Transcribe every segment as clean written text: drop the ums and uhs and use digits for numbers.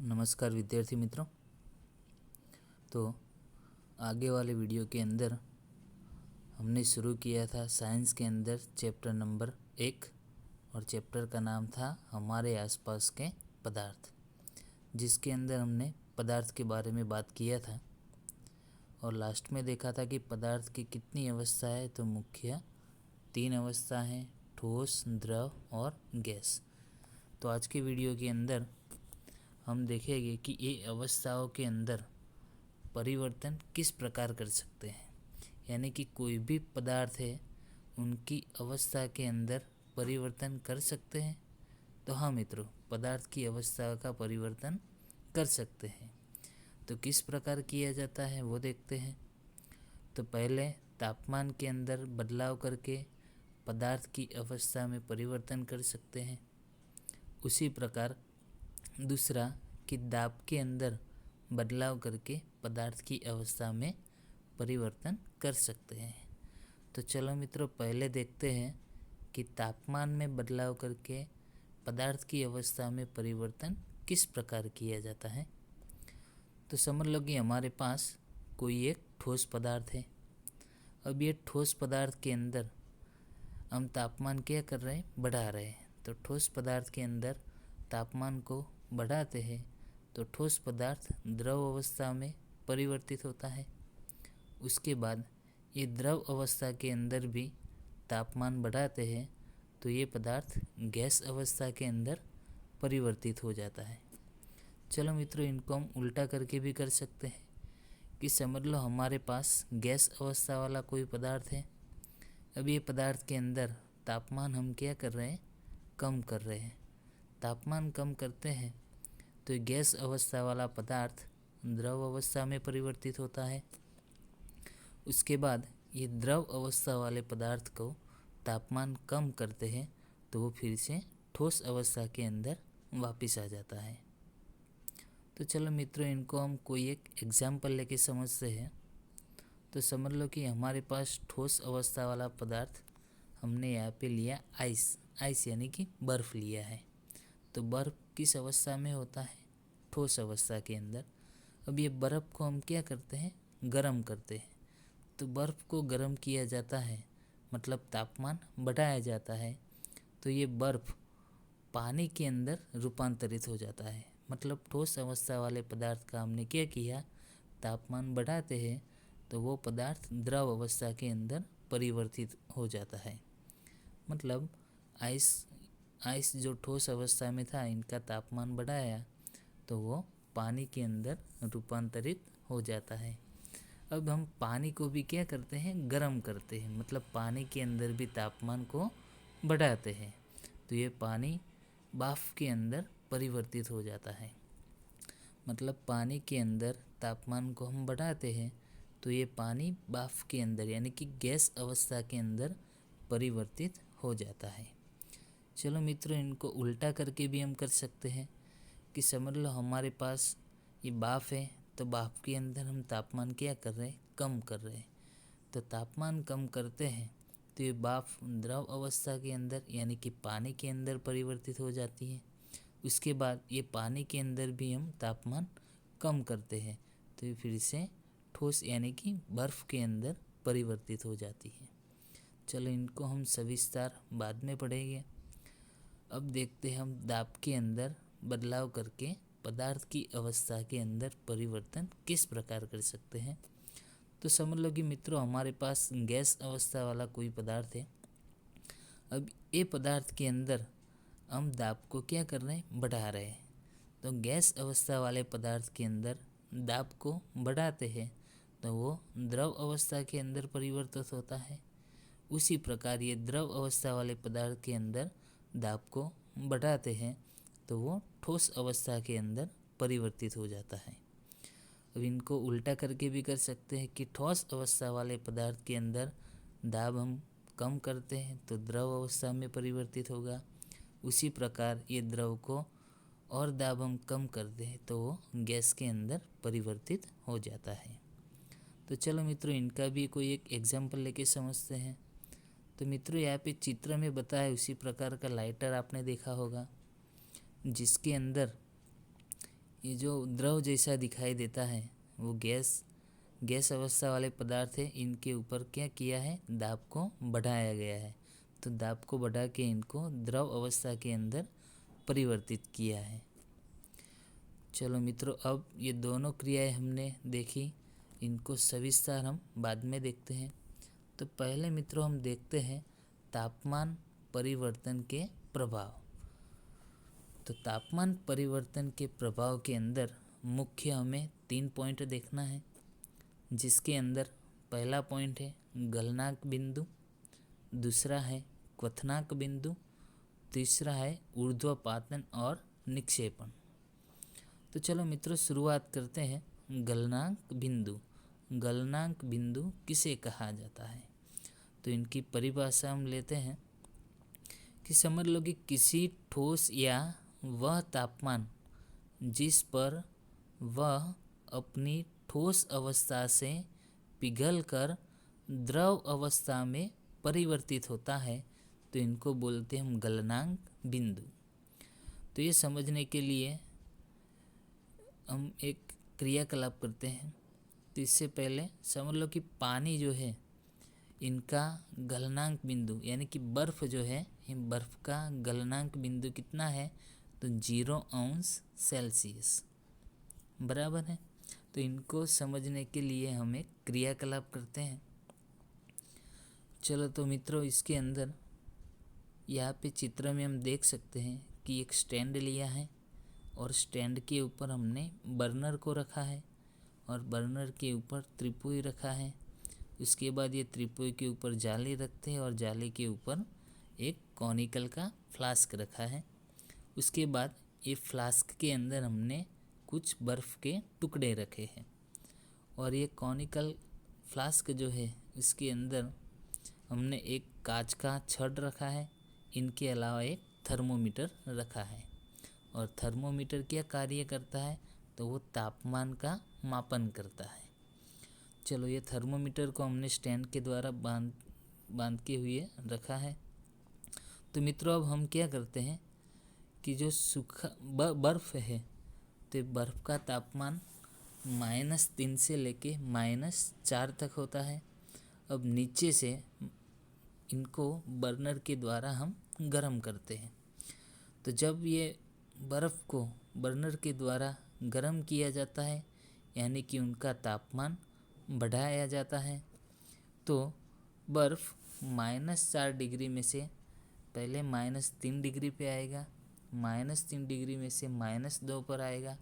नमस्कार विद्यार्थी मित्रों। तो आगे वाले वीडियो के अंदर हमने शुरू किया था साइंस के अंदर चैप्टर नंबर 1 और चैप्टर का नाम था हमारे आसपास के पदार्थ, जिसके अंदर हमने पदार्थ के बारे में बात किया था और लास्ट में देखा था कि पदार्थ की कितनी अवस्था है। तो मुख्य 3 अवस्था हैं, ठोस, द्रव और गैस। तो आज के वीडियो के अंदर हम देखेंगे कि ये अवस्थाओं के अंदर परिवर्तन किस प्रकार कर सकते हैं, यानी कि कोई भी पदार्थ है उनकी अवस्था के अंदर परिवर्तन कर सकते हैं। तो हाँ मित्रों, पदार्थ की अवस्था का परिवर्तन कर सकते हैं। तो किस प्रकार किया जाता है वो देखते हैं। तो पहले तापमान के अंदर बदलाव करके पदार्थ की अवस्था में परिवर्तन कर सकते हैं। उसी प्रकार दूसरा कि दाब के अंदर बदलाव करके पदार्थ की अवस्था में परिवर्तन कर सकते हैं। तो चलो मित्रों, पहले देखते हैं कि तापमान में बदलाव करके पदार्थ की अवस्था में परिवर्तन किस प्रकार किया जाता है। तो समझ लो कि हमारे पास कोई एक ठोस पदार्थ है। अब ये ठोस पदार्थ के अंदर हम तापमान क्या कर रहे हैं, बढ़ा रहे हैं। तो ठोस पदार्थ के अंदर तापमान को बढ़ाते हैं तो ठोस पदार्थ द्रव अवस्था में परिवर्तित होता है। उसके बाद ये द्रव अवस्था के अंदर भी तापमान बढ़ाते हैं तो ये पदार्थ गैस अवस्था के अंदर परिवर्तित हो जाता है। चलो मित्रों, इनको हम उल्टा करके भी कर सकते हैं कि समझ लो हमारे पास गैस अवस्था वाला कोई पदार्थ है। अब ये पदार्थ के अंदर तापमान हम क्या कर रहे हैं, कम कर रहे हैं। तापमान कम करते हैं तो गैस अवस्था वाला पदार्थ द्रव अवस्था में परिवर्तित होता है। उसके बाद ये द्रव अवस्था वाले पदार्थ को तापमान कम करते हैं तो वो फिर से ठोस अवस्था के अंदर वापस आ जाता है। तो चलो मित्रों, इनको हम कोई एक एग्जाम्पल लेके समझते हैं। तो समझ लो कि हमारे पास ठोस अवस्था वाला पदार्थ हमने यहाँ पे लिया आइस यानी कि बर्फ़ लिया है। तो बर्फ़ किस अवस्था में होता है, ठोस अवस्था के अंदर। अब ये बर्फ़ को हम क्या करते हैं, गर्म करते हैं। तो बर्फ़ को गर्म किया जाता है, मतलब तापमान बढ़ाया जाता है तो ये बर्फ़ पानी के अंदर रूपांतरित हो जाता है। मतलब ठोस अवस्था वाले पदार्थ का हमने क्या किया, तापमान बढ़ाते हैं तो वो पदार्थ द्रव अवस्था के अंदर परिवर्तित हो जाता है। मतलब आइस जो ठोस अवस्था में था, इनका तापमान बढ़ाया तो वो पानी के अंदर रूपांतरित हो जाता है। अब हम पानी को भी क्या करते हैं, गर्म करते हैं। मतलब पानी के अंदर भी तापमान को बढ़ाते हैं तो ये पानी भाप के अंदर परिवर्तित हो जाता है। मतलब पानी के अंदर तापमान को हम बढ़ाते हैं तो ये पानी भाप के अंदर यानी कि गैस अवस्था के अंदर परिवर्तित हो जाता है। चलो मित्रों, इनको उल्टा करके भी हम कर सकते हैं कि समझ लो हमारे पास ये भाप है तो भाप के अंदर हम तापमान क्या कर रहे हैं, कम कर रहे हैं। तो तापमान कम करते हैं तो ये भाप द्रव अवस्था के अंदर यानी कि पानी के अंदर परिवर्तित हो जाती है। उसके बाद ये पानी के अंदर भी हम तापमान कम करते हैं तो ये फिर से ठोस यानी कि बर्फ़ के अंदर परिवर्तित हो जाती है। चलो इनको हम सविस्तार बाद में पढ़ेंगे। अब देखते हैं हम दाब के अंदर बदलाव करके पदार्थ की अवस्था के अंदर परिवर्तन किस प्रकार कर सकते हैं। तो समझ लो कि मित्रों हमारे पास गैस अवस्था वाला कोई पदार्थ है। अब ये पदार्थ के अंदर हम दाब को क्या कर रहे हैं, बढ़ा रहे हैं। तो गैस अवस्था वाले पदार्थ के अंदर दाब को बढ़ाते हैं तो वो द्रव अवस्था के अंदर परिवर्तित होता है। उसी प्रकार ये द्रव अवस्था वाले पदार्थ के अंदर दाब को बढ़ाते हैं तो वो ठोस अवस्था के अंदर परिवर्तित हो जाता है। अब इनको उल्टा करके भी कर सकते हैं कि ठोस अवस्था वाले पदार्थ के अंदर दाब हम कम करते हैं तो द्रव अवस्था में परिवर्तित होगा। उसी प्रकार ये द्रव को और दाब हम कम करते हैं तो वो गैस के अंदर परिवर्तित हो जाता है। तो चलो मित्रों, इनका भी कोई एक एग्जाम्पल लेके समझते हैं। तो मित्रों यहाँ पे चित्र में बताया उसी प्रकार का लाइटर आपने देखा होगा, जिसके अंदर ये जो द्रव जैसा दिखाई देता है वो गैस अवस्था वाले पदार्थ है। इनके ऊपर क्या किया है, दाब को बढ़ाया गया है। तो दाब को बढ़ा के इनको द्रव अवस्था के अंदर परिवर्तित किया है। चलो मित्रों, अब ये दोनों क्रियाएं हमने देखी, इनको सविस्तार हम बाद में देखते हैं। तो पहले मित्रों हम देखते हैं तापमान परिवर्तन के प्रभाव। तो तापमान परिवर्तन के प्रभाव के अंदर मुख्य हमें 3 पॉइंट देखना है, जिसके अंदर पहला पॉइंट है गलनांक बिंदु, दूसरा है क्वथनांक बिंदु, तीसरा है ऊर्ध्वपातन और निक्षेपण। तो चलो मित्रों शुरुआत करते हैं गलनांक बिंदु। गलनांक बिंदु किसे कहा जाता है? तो इनकी परिभाषा हम लेते हैं कि समझ लो कि किसी ठोस या वह तापमान जिस पर वह अपनी ठोस अवस्था से पिघलकर द्रव अवस्था में परिवर्तित होता है, तो इनको बोलते हैं हम गलनांक बिंदु। तो ये समझने के लिए हम एक क्रियाकलाप करते हैं। तो इससे पहले समझ लो कि पानी जो है इनका गलनांक बिंदु यानी कि बर्फ़ जो है, बर्फ़ का गलनांक बिंदु कितना है? तो 0°C बराबर है। तो इनको समझने के लिए हम एक क्रियाकलाप करते हैं। चलो तो मित्रों, इसके अंदर यहाँ पे चित्र में हम देख सकते हैं कि एक स्टैंड लिया है और स्टैंड के ऊपर हमने बर्नर को रखा है और बर्नर के ऊपर त्रिपुई रखा है। उसके बाद ये त्रिपुई के ऊपर जाली रखते हैं और जाली के ऊपर एक कॉनिकल का फ्लास्क रखा है। उसके बाद ये फ्लास्क के अंदर हमने कुछ बर्फ़ के टुकड़े रखे हैं और ये कॉनिकल फ्लास्क जो है इसके अंदर हमने एक कांच का छड़ रखा है। इनके अलावा एक थर्मोमीटर रखा है और थर्मोमीटर क्या कार्य करता है? तो वो तापमान का मापन करता है। चलो, ये थर्मोमीटर को हमने स्टैंड के द्वारा बांध के हुए रखा है। तो मित्रों, अब हम क्या करते हैं कि जो सूखा बर्फ़ है, तो बर्फ़ का तापमान -3 से लेके -4 तक होता है। अब नीचे से इनको बर्नर के द्वारा हम गर्म करते हैं। तो जब ये बर्फ़ को बर्नर के द्वारा गर्म किया जाता है, यानी कि उनका तापमान बढ़ाया जाता है, तो बर्फ़ -4 डिग्री में से पहले -3 डिग्री पे आएगा, -3 डिग्री में से -2 पर आएगा,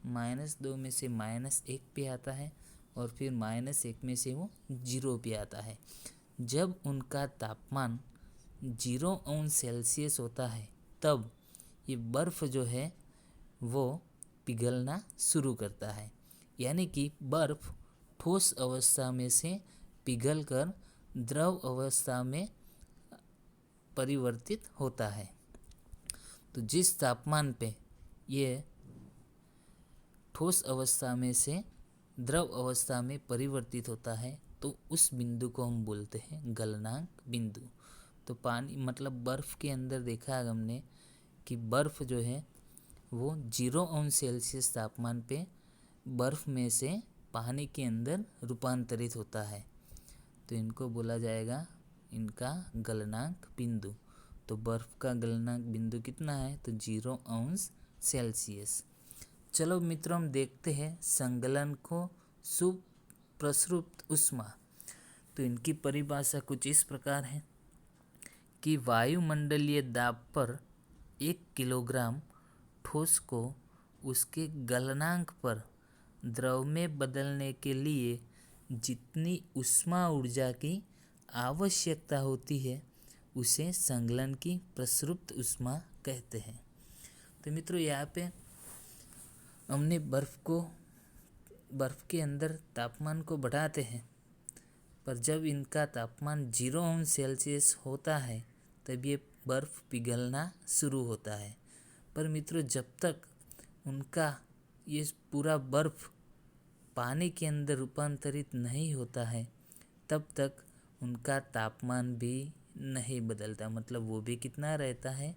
-2 में से -1 पे आता है और फिर -1 में से वो 0 पे आता है। जब उनका तापमान 0°C होता है, तब ये बर्फ़ जो है वो पिघलना शुरू करता है, यानी कि बर्फ़ ठोस अवस्था में से पिघलकर द्रव अवस्था में परिवर्तित होता है। तो जिस तापमान पे ये ठोस अवस्था में से द्रव अवस्था में परिवर्तित होता है, तो उस बिंदु को हम बोलते हैं गलनांक बिंदु। तो पानी मतलब बर्फ़ के अंदर देखा है हमने कि बर्फ़ जो है वो 0°C तापमान पे बर्फ़ में से पानी के अंदर रूपांतरित होता है। तो इनको बोला जाएगा इनका गलनांक बिंदु। तो बर्फ़ का गलनांक बिंदु कितना है? तो 0°C। चलो मित्रों, हम देखते हैं संगलन को सुप्रसृत ऊष्मा। तो इनकी परिभाषा कुछ इस प्रकार है कि वायुमंडलीय दाब पर 1 किलोग्राम ठोस को उसके गलनांक पर द्रव में बदलने के लिए जितनी ऊष्मा ऊर्जा की आवश्यकता होती है, उसे संगलन की प्रसृत ऊष्मा कहते हैं। तो मित्रों, यहाँ पे हमने बर्फ़ के अंदर तापमान को बढ़ाते हैं, पर जब इनका तापमान 0°C होता है तब ये बर्फ़ पिघलना शुरू होता है। पर मित्रों, जब तक उनका ये पूरा बर्फ़ पानी के अंदर रूपांतरित नहीं होता है, तब तक उनका तापमान भी नहीं बदलता, मतलब वो भी कितना रहता है?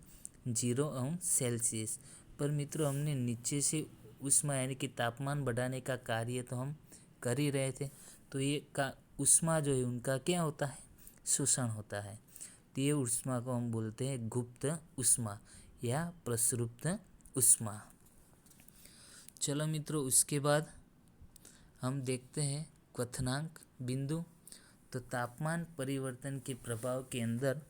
0°C। पर मित्रों, हमने नीचे से उष्मा यानी कि तापमान बढ़ाने का कार्य तो हम कर ही रहे थे, तो ये का उष्मा जो है उनका क्या होता है, शोषण होता है। तो ये उष्मा को हम बोलते हैं गुप्त उष्मा या प्रसुप्त उष्मा। चलो मित्रों, उसके बाद हम देखते हैं क्वथनांक बिंदु। तो तापमान परिवर्तन के प्रभाव के अंदर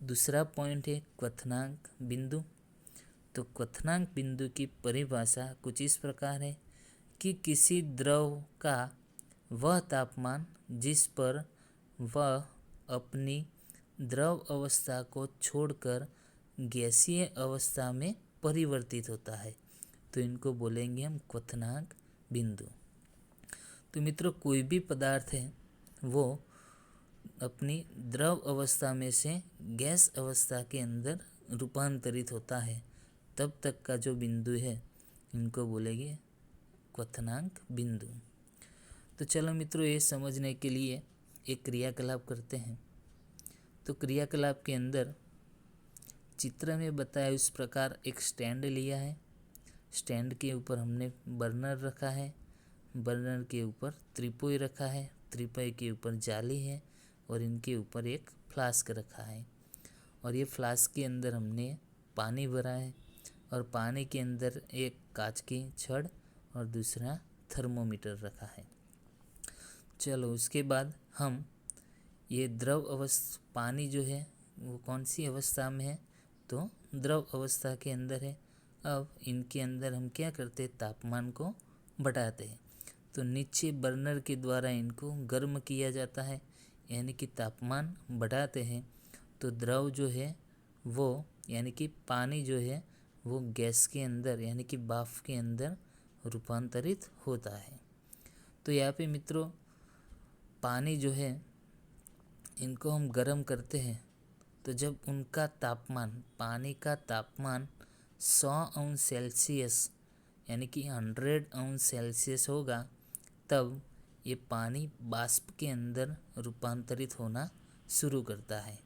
दूसरा पॉइंट है क्वथनांक बिंदु। तो क्वथनांक बिंदु की परिभाषा कुछ इस प्रकार है कि किसी द्रव का वह तापमान जिस पर वह अपनी द्रव अवस्था को छोड़कर गैसीय अवस्था में परिवर्तित होता है, तो इनको बोलेंगे हम क्वथनांक बिंदु। तो मित्रों, कोई भी पदार्थ है वो अपनी द्रव अवस्था में से गैस अवस्था के अंदर रूपांतरित होता है, तब तक का जो बिंदु है इनको बोलेंगे क्वथनांक बिंदु। तो चलो मित्रों, ये समझने के लिए एक क्रियाकलाप करते हैं। तो क्रियाकलाप के अंदर चित्र में बताया उस प्रकार एक स्टैंड लिया है। स्टैंड के ऊपर हमने बर्नर रखा है, बर्नर के ऊपर त्रिपोई रखा है, त्रिपोई के ऊपर जाली है और इनके ऊपर एक फ्लास्क रखा है। और ये फ्लास्क के अंदर हमने पानी भरा है और पानी के अंदर एक कांच की छड़ और दूसरा थर्मोमीटर रखा है। चलो, उसके बाद हम ये द्रव अवस्था पानी जो है वो कौन सी अवस्था में है, तो द्रव अवस्था के अंदर है। अब इनके अंदर हम क्या करते हैं, तापमान को बढ़ाते हैं। तो नीचे बर्नर के द्वारा इनको गर्म किया जाता है, यानी कि तापमान बढ़ाते हैं। तो द्रव जो है वो यानी कि पानी जो है वो गैस के अंदर यानी कि भाप के अंदर रूपांतरित होता है। तो यहाँ पे मित्रों, पानी जो है इनको हम गर्म करते हैं, तो जब उनका तापमान, पानी का तापमान 100 अंश सेल्सियस यानी कि 100 अंश सेल्सियस होगा, तब ये पानी बाष्प के अंदर रूपांतरित होना शुरू करता है।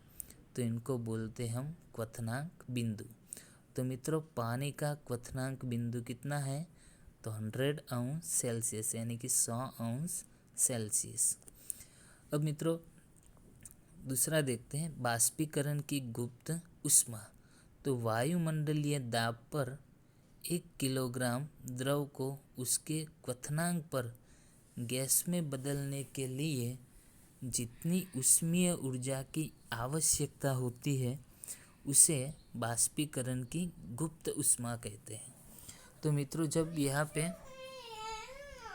तो इनको बोलते हम क्वथनांक बिंदु। तो मित्रों, पानी का क्वथनांक बिंदु कितना है, तो 100 अंश सेल्सियस यानी कि 100 अंश सेल्सियस। अब मित्रों, दूसरा देखते हैं बाष्पीकरण की गुप्त उष्मा। तो वायुमंडलीय दाब पर 1 किलोग्राम द्रव को उसके क्वथनांक पर गैस में बदलने के लिए जितनी उष्मीय ऊर्जा की आवश्यकता होती है उसे बाष्पीकरण की गुप्त उष्मा कहते हैं। तो मित्रों, जब यहाँ पे